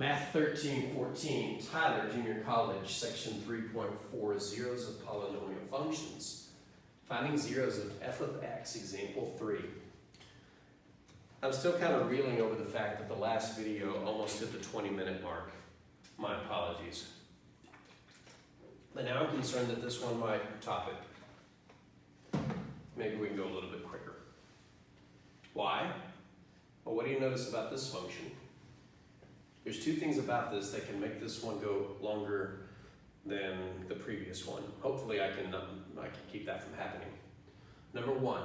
Math 1314, Tyler Junior College, section 3.4, zeros of polynomial functions. Finding zeros of f of x, example 3. I'm still kind of reeling over the fact that the last video almost hit the 20-minute mark. My apologies. But now I'm concerned that this one might top it. Maybe we can go a little bit quicker. Why? Well, what do you notice about this function? There's two things about this that can make this one go longer than the previous one. Hopefully I can keep that from happening. Number one,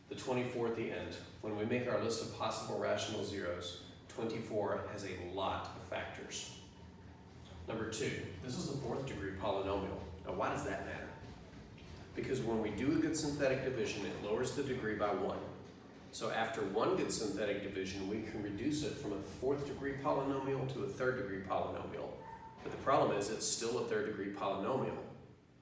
the 24 at the end. When we make our list of possible rational zeros, 24 has a lot of factors. Number two, this is a fourth degree polynomial. Now why does that matter? Because when we do a good synthetic division, it lowers the degree by 1. So after one good synthetic division, we can reduce it from a fourth degree polynomial to a third degree polynomial. But the problem is it's still a third degree polynomial.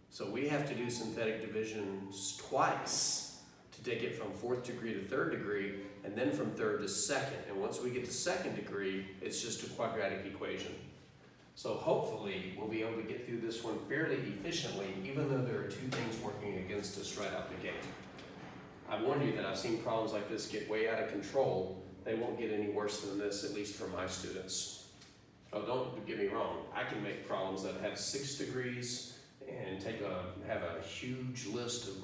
So we have to do synthetic divisions twice to take it from fourth degree to third degree, and then from third to second. And once we get to second degree, it's just a quadratic equation. So hopefully we'll be able to get through this one fairly efficiently, even though there are two things working against us right out the gate. I warn you that I've seen problems like this get way out of control. They won't get any worse than this, at least for my students. Oh, don't get me wrong. I can make problems that have 6 degrees and have a huge list of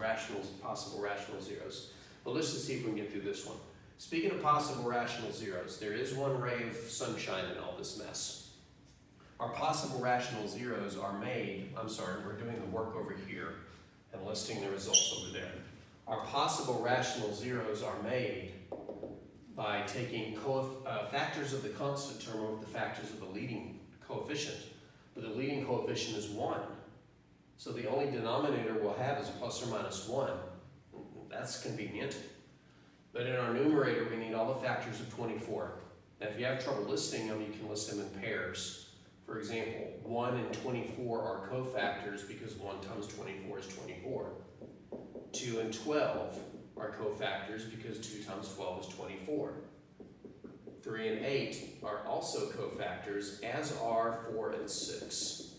possible rational zeros. But let's just see if we can get through this one. Speaking of possible rational zeros, there is one ray of sunshine in all this mess. Our possible rational zeros are made, we're doing the work over here and listing the results over there. Our possible rational zeros are made by taking factors of the constant term over the factors of the leading coefficient. But the leading coefficient is 1. So the only denominator we'll have is plus or minus 1. That's convenient. But in our numerator, we need all the factors of 24. Now, if you have trouble listing them, you can list them in pairs. For example, 1 and 24 are cofactors because 1 times 24 is 24. 2 and 12 are cofactors because 2 times 12 is 24. 3 and 8 are also cofactors, as are 4 and 6.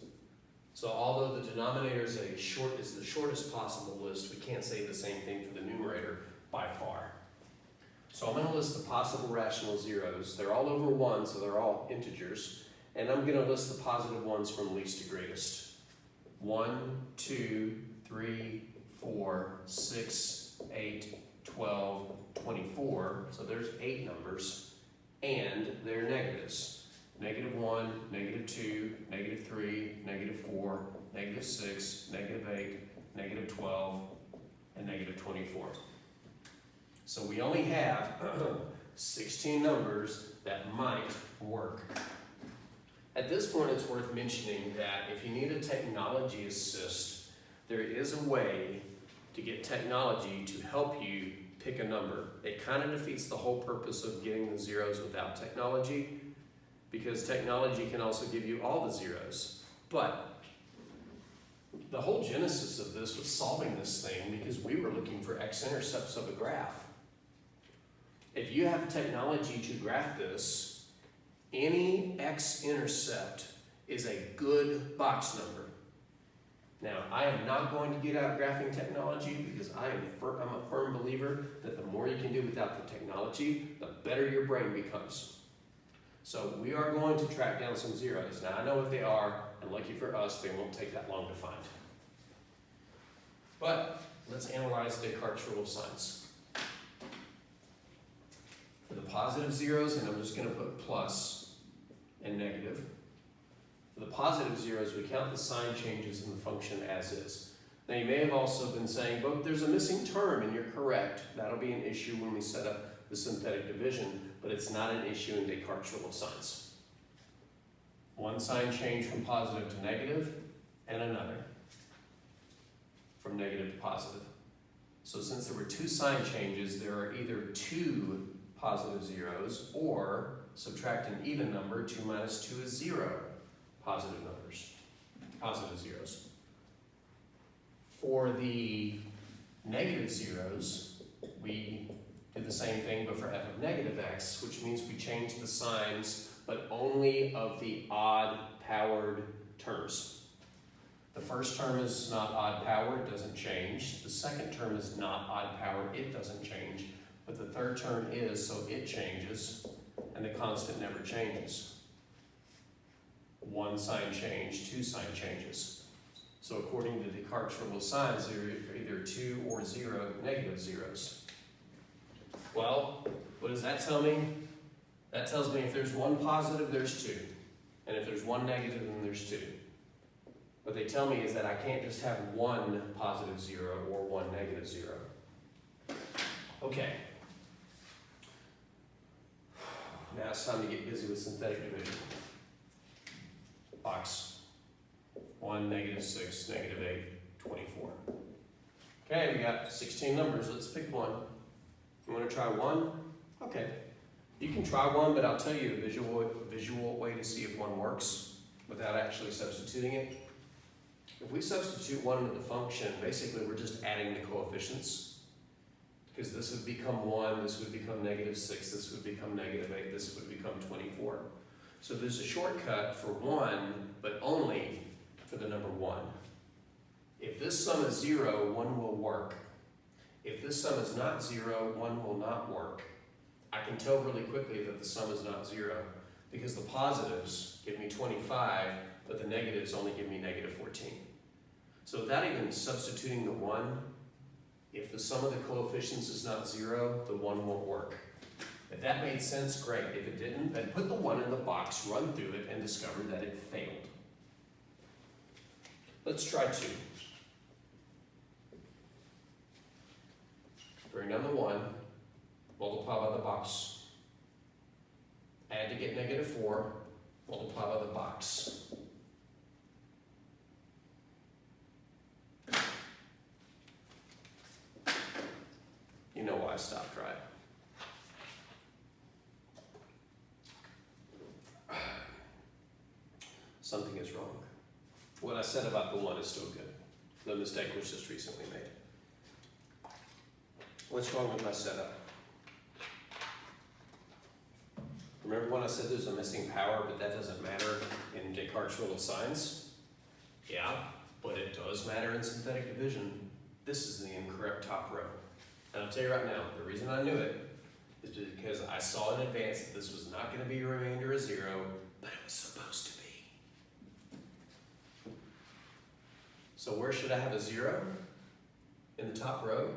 So although the denominator is the shortest possible list, we can't say the same thing for the numerator by far. So I'm going to list the possible rational zeros. They're all over 1, so they're all integers. And I'm going to list the positive ones from least to greatest. 1, 2, 3, 4, 6, 8, 12, 24. So there's 8 numbers. And they're negatives. Negative 1, negative 2, negative 3, negative 4, negative 6, negative 8, negative 12, and negative 24. So we only have 16 numbers that might work. At this point, it's worth mentioning that if you need a technology assist, there is a way to get technology to help you pick a number. It kind of defeats the whole purpose of getting the zeros without technology, because technology can also give you all the zeros. But the whole genesis of this was solving this thing because we were looking for x-intercepts of a graph. If you have technology to graph this, any x-intercept is a good box number. Now, I am not going to get out graphing technology because I'm a firm believer that the more you can do without the technology, the better your brain becomes. So we are going to track down some zeros. Now, I know what they are, and lucky for us, they won't take that long to find. But let's analyze Descartes' rule of signs. For the positive zeros, and I'm just going to put plus and negative. For the positive zeros, we count the sign changes in the function as is. Now, you may have also been saying, but there's a missing term, and you're correct. That'll be an issue when we set up the synthetic division, but it's not an issue in Descartes' rule of signs. One sign change from positive to negative, and another from negative to positive. So since there were 2 sign changes, there are either 2 positive zeros, or subtract an even number, 2 minus 2 is 0 positive zeros. For the negative zeros, we Do the same thing but for f of negative x, which means we change the signs, but only of the odd powered terms. The first term is not odd powered, doesn't change. The second term is not odd powered, it doesn't change. But the third term is, so it changes, and the constant never changes. One sign change, two sign changes. So according to Descartes' rule of signs, they're either 2 or 0, negative zeros. Well, what does that tell me? That tells me if there's one positive, there's 2. And if there's one negative, then there's 2. What they tell me is that I can't just have one positive 0 or one negative 0. Okay. Now it's time to get busy with synthetic division. Box 1, negative 6, negative 8, 24. Okay, we got 16 numbers. Let's pick one. You want to try one? Okay. You can try one, but I'll tell you a visual way to see if one works without actually substituting it. If we substitute one into the function, basically we're just adding the coefficients. Because this would become 1, this would become negative 6, this would become negative 8, this would become 24. So there's a shortcut for 1, but only for the number 1. If this sum is 0, 1 will work. If this sum is not 0, 1 will not work. I can tell really quickly that the sum is not 0 because the positives give me 25, but the negatives only give me negative 14. So without even substituting the 1, if the sum of the coefficients is not 0, the 1 won't work. If that made sense, great. If it didn't, then put the 1 in the box, run through it, and discover that it failed. Let's try 2. Bring down the 1, multiply by the box. Add to get negative 4, multiply by the box. You know why I stopped, right? Something is wrong. What I said about the 1 is still good. The mistake was just recently made. What's wrong with my setup? Remember when I said there's a missing power, but that doesn't matter in Descartes' rule of signs? Yeah, but it does matter in synthetic division. This is the incorrect top row. And I'll tell you right now, the reason I knew it is because I saw in advance that this was not going to be a remainder of 0, but it was supposed to be. So where should I have a 0? In the top row?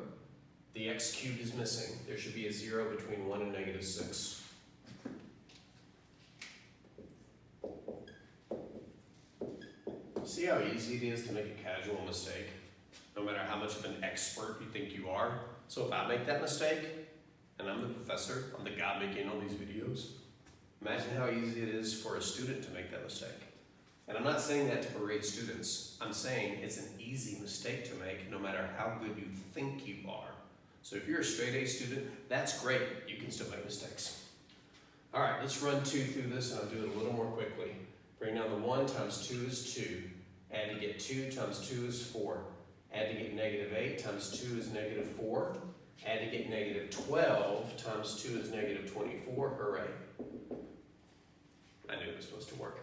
The x cubed is missing. There should be a 0 between 1 and negative 6. See how easy it is to make a casual mistake, no matter how much of an expert you think you are? So if I make that mistake, and I'm the professor, I'm the guy making all these videos, imagine how easy it is for a student to make that mistake. And I'm not saying that to berate students. I'm saying it's an easy mistake to make, no matter how good you think you are. So if you're a straight A student, that's great. You can still make mistakes. All right, let's run 2 through this, and I'll do it a little more quickly. Bring down the 1 times 2 is 2. Add to get 2 times 2 is 4. Add to get negative 8 times 2 is negative 4. Add to get negative 12 times 2 is negative 24. Hooray. I knew it was supposed to work.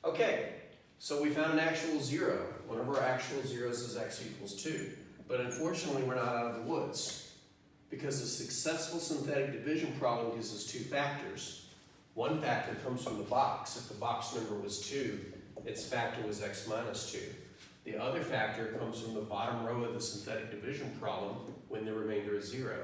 Okay, so we found an actual 0. One of our actual zeros is x equals 2. But unfortunately, we're not out of the woods because a successful synthetic division problem gives us 2 factors. One factor comes from the box. If the box number was 2, its factor was x minus 2. The other factor comes from the bottom row of the synthetic division problem when the remainder is 0.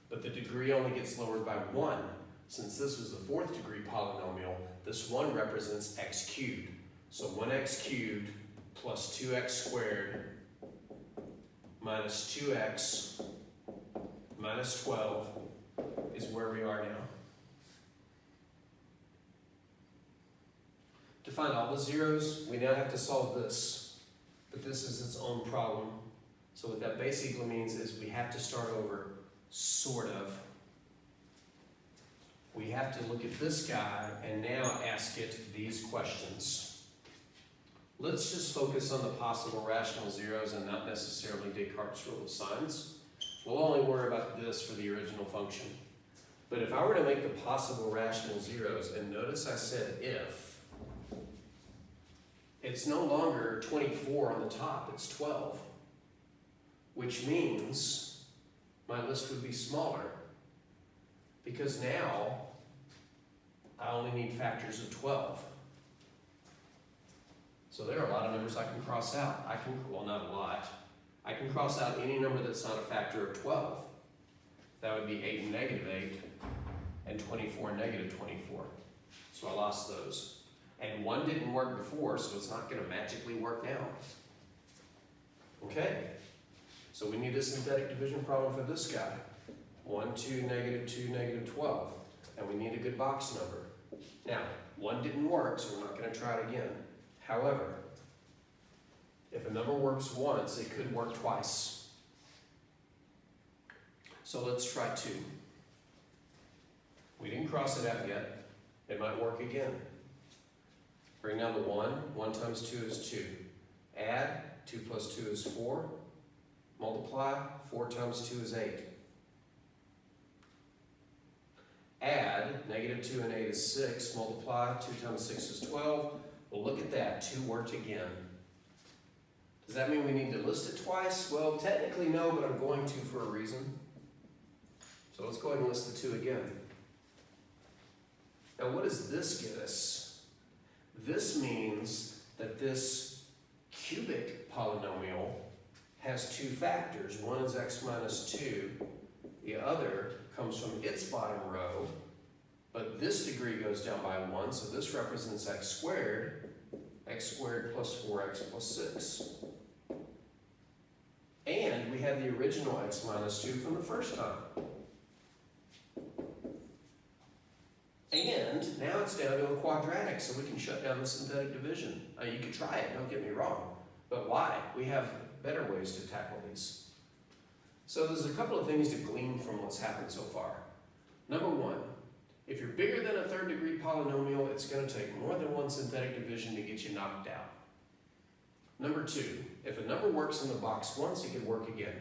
But the degree only gets lowered by 1. Since this was the 4th degree polynomial, this 1 represents x cubed. So 1x cubed plus 2x squared minus 2x minus 12 is where we are now. To find all the zeros, we now have to solve this. But this is its own problem. So what that basically means is we have to start over, sort of. We have to look at this guy and now ask it these questions. Let's just focus on the possible rational zeros and not necessarily Descartes' rule of signs. We'll only worry about this for the original function. But if I were to make the possible rational zeros, and notice I said if, it's no longer 24 on the top, it's 12. Which means my list would be smaller. Because now, I only need factors of 12. So there are a lot of numbers I can cross out. Well, not a lot. I can cross out any number that's not a factor of 12. That would be 8 and negative 8, and 24 and negative 24. So I lost those. And 1 didn't work before, so it's not going to magically work now. Okay, so we need a synthetic division problem for this guy. 1, 2, negative 12. And we need a good box number. Now, 1 didn't work, so we're not going to try it again. However, if a number works once, it could work twice. So let's try 2. We didn't cross it out yet. It might work again. Bring down the 1. 1 times 2 is 2. Add, 2 plus 2 is 4. Multiply, 4 times 2 is 8. Add, negative 2 and 8 is 6. Multiply, 2 times 6 is 12. Well, look at that, 2 worked again. Does that mean we need to list it twice? Well, technically no, but I'm going to for a reason. So let's go ahead and list the 2 again. Now what does this get us? This means that this cubic polynomial has 2 factors. One is x minus 2. The other comes from its bottom row, but this degree goes down by 1, so this represents x squared plus 4x plus 6. And we have the original x minus 2 from the first time. And now it's down to a quadratic, so we can shut down the synthetic division. You could try it, don't get me wrong, but why? We have better ways to tackle these. So there's a couple of things to glean from what's happened so far. Number 1, if you're bigger than a 3rd degree polynomial, it's going to take more than one synthetic division to get you knocked out. Number 2, if a number works in the box once, it can work again.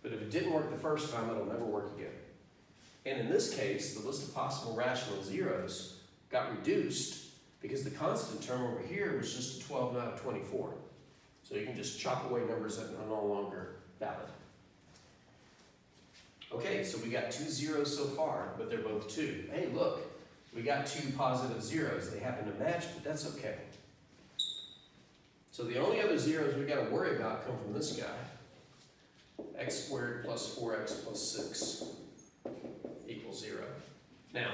But if it didn't work the first time, it'll never work again. And in this case, the list of possible rational zeros got reduced because the constant term over here was just a 12, not a 24. So you can just chop away numbers that are no longer valid. Okay, so we got 2 zeros so far, but they're both 2. Hey, look, we got 2 positive zeros. They happen to match, but that's okay. So the only other zeros we got to worry about come from this guy. X squared plus 4x plus 6 equals 0. Now,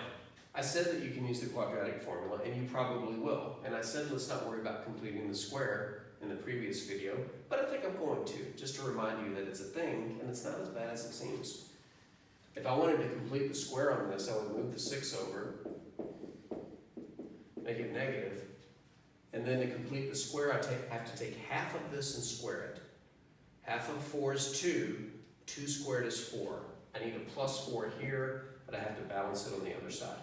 I said that you can use the quadratic formula, and you probably will. And I said let's not worry about completing the square in the previous video, but I think I'm going to, just to remind you that it's a thing, and it's not as bad as it seems. If I wanted to complete the square on this, I would move the 6 over, make it negative, and then to complete the square, I have to take half of this and square it. Half of 4 is 2, 2 squared is 4. I need a plus 4 here, but I have to balance it on the other side.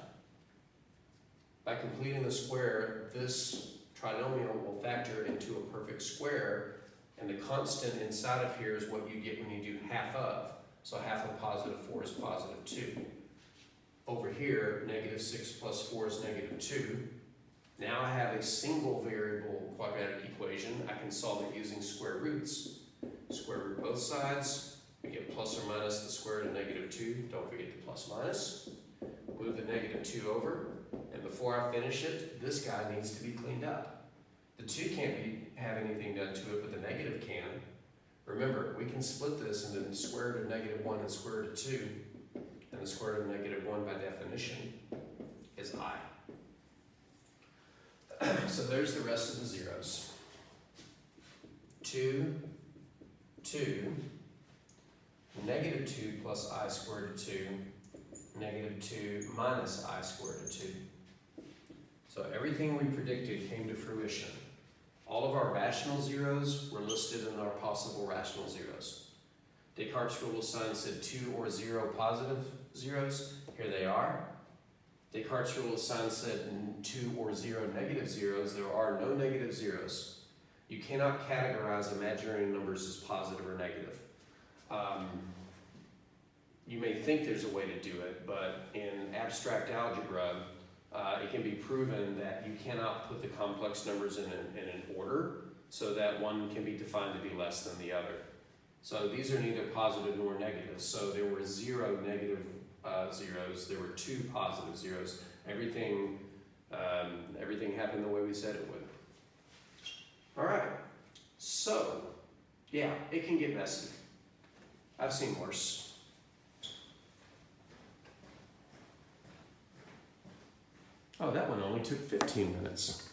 By completing the square, this trinomial will factor into a perfect square, and the constant inside of here is what you get when you do half of. So half of positive 4 is positive 2. Over here, negative 6 plus 4 is negative 2. Now I have a single variable quadratic equation. I can solve it using square roots. Square root both sides. We get plus or minus the square root of negative 2. Don't forget the plus minus. Move the negative 2 over. And before I finish it, this guy needs to be cleaned up. The 2 can't have anything done to it, but the negative can. Remember, we can split this into the square root of negative 1 and square root of 2. And the square root of negative 1 by definition is I. So there's the rest of the zeros. 2, 2, negative 2 plus I squared root of 2, negative 2 minus I squared root of 2. So everything we predicted came to fruition. All of our rational zeros were listed in our possible rational zeros. Descartes' rule of sign said 2 or 0 positive zeros. Here they are. Descartes' rule of sign said 2 or 0 negative zeros. There are no negative zeros. You cannot categorize imaginary numbers as positive or negative. you may think there's a way to do it, but in abstract algebra, it can be proven that you cannot put the complex numbers in an order so that one can be defined to be less than the other. So these are neither positive nor negative. So there were 0 negative zeros, there were 2 positive zeros. Everything happened the way we said it would. All right, so yeah, it can get messy. I've seen worse. Oh, that one only took 15 minutes.